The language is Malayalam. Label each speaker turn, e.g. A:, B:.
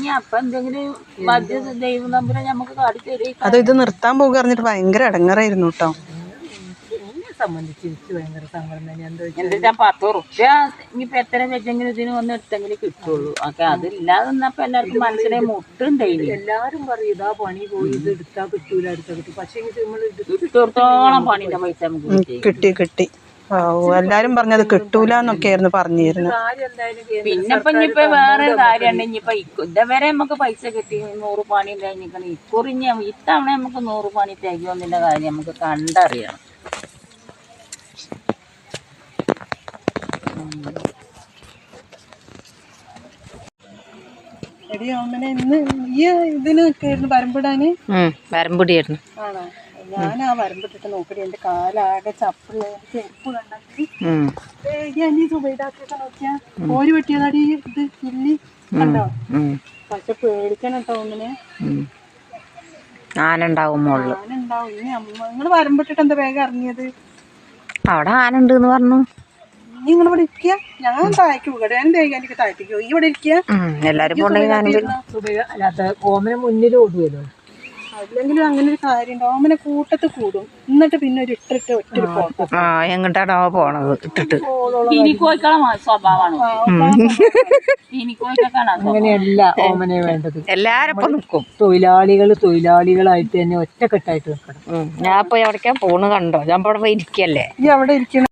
A: ഇനി അപ്പൊ എന്തെങ്കിലും ബാധ്യത ദൈവം തമ്പുരാൻ നമുക്ക് കാട്ടിത്തരും.
B: അത് ഇത് നിർത്താൻ പോകുക പറഞ്ഞിട്ട് ഭയങ്കര ഇടങ്ങറായിരുന്നു കേട്ടോ.
C: സംബന്ധിച്ച് എനിക്ക് ഭയങ്കര സങ്കടം തന്നെ.
A: എന്താ 10 റുപ്യ ഇനിയിപ്പോ എത്ര വെച്ചെങ്കിലും ഇതിന് വന്ന് എടുത്തെങ്കിലും കിട്ടുള്ളൂ. ഒക്കെ അതില്ലാതെ വന്നപ്പോ എല്ലാവർക്കും മനസ്സിലെ മുട്ടുണ്ടായില്ല.
C: എല്ലാരും പറയും ഇതാ പണി പോയി ഇത് എടുത്താ കിട്ടൂല എടുത്താ കിട്ടും. പക്ഷെ നമ്മൾ
A: ഇടത്തോളം പണിന്റെ പൈസ നമുക്ക്
B: കിട്ടി. എല്ലാരും പറഞ്ഞത് കിട്ടൂല എന്നൊക്കെയായിരുന്നു പറഞ്ഞിരുന്നു.
A: പിന്നെ ഇനിയിപ്പോ വേറെ കാര്യമാണ്. ഇനിയിപ്പോ ഇതുവരെ നമുക്ക് പൈസ കിട്ടി 100 പണി കഴിഞ്ഞിരിക്കണം. ഇക്കുറിഞ്ഞ ഇത്തവണ നമുക്ക് 100 പണി തികയൊന്നിന്റെ കാര്യം നമുക്ക് കണ്ടറിയണം.
B: എടി ഓമനെ ഇന്ന് ഈ ഇതിന് നിൽക്കായിരുന്നു വരമ്പിടാന്.
A: വരമ്പിടിയായിരുന്നു.
B: ആണോ? ഞാൻ ആ വരമ്പിട്ടിട്ട് നോക്കടി എന്റെ കാലാകെ ചപ്പ് ചെരുപ്പ് കണ്ടെങ്കിൽ സുബൈഡാക്കൊക്കെ നോക്കിയാ ഓര് വെട്ടിയതാടി ഇത് ഇല്ലി കണ്ടോ. പക്ഷെ പേടിക്കണം കേട്ടോ ഓമനെ.
A: ആനുണ്ടാവും മുകളിൽ.
B: ആനുണ്ടാവും. ഇനി നിങ്ങള് വരമ്പിട്ടിട്ട് എന്താ വേഗം ഇറങ്ങിയത്?
A: അവിടെ ആനുണ്ട് എന്ന് പറഞ്ഞു.
B: നീ നിങ്ങൾ ഇവിടെ ഇരിക്കുക. ഞാൻ താഴേക്ക് പോകട്ടെ. ഞാൻ തേക്കാനിക്ക് താഴത്തേക്ക് പോയി. ഇവിടെ ഇരിക്കുക.
A: എല്ലാരും
C: അല്ലാത്ത ഓമന മുന്നിൽ ഓടുവല്ലോ.
B: അല്ലെങ്കിലും അങ്ങനെ ഒരു കാര്യമുണ്ട്. ഓമനെ കൂട്ടത്ത് കൂടും. എന്നിട്ട് പിന്നെ ഒരു ഇട്ടിട്ട് ഒറ്റൊരു പോട്ടോ.
A: എങ്ങോട്ടാണോ പോണത് ഇട്ടിട്ട് സ്വഭാവമാണ്.
C: അങ്ങനെയല്ല ഓമനെ വേണ്ടത്.
A: എല്ലാരും ഇപ്പൊ നിൽക്കും.
C: തൊഴിലാളികളായിട്ട് തന്നെ ഒറ്റക്കെട്ടായിട്ട് നിൽക്കണം.
A: ഞാൻ ഇപ്പൊ എവിടേക്കാ പോണ് കണ്ടോ? ഞാൻ ഇവിടെ ഇരിക്കല്ലേ.
B: ഈ അവിടെ ഇരിക്കണം.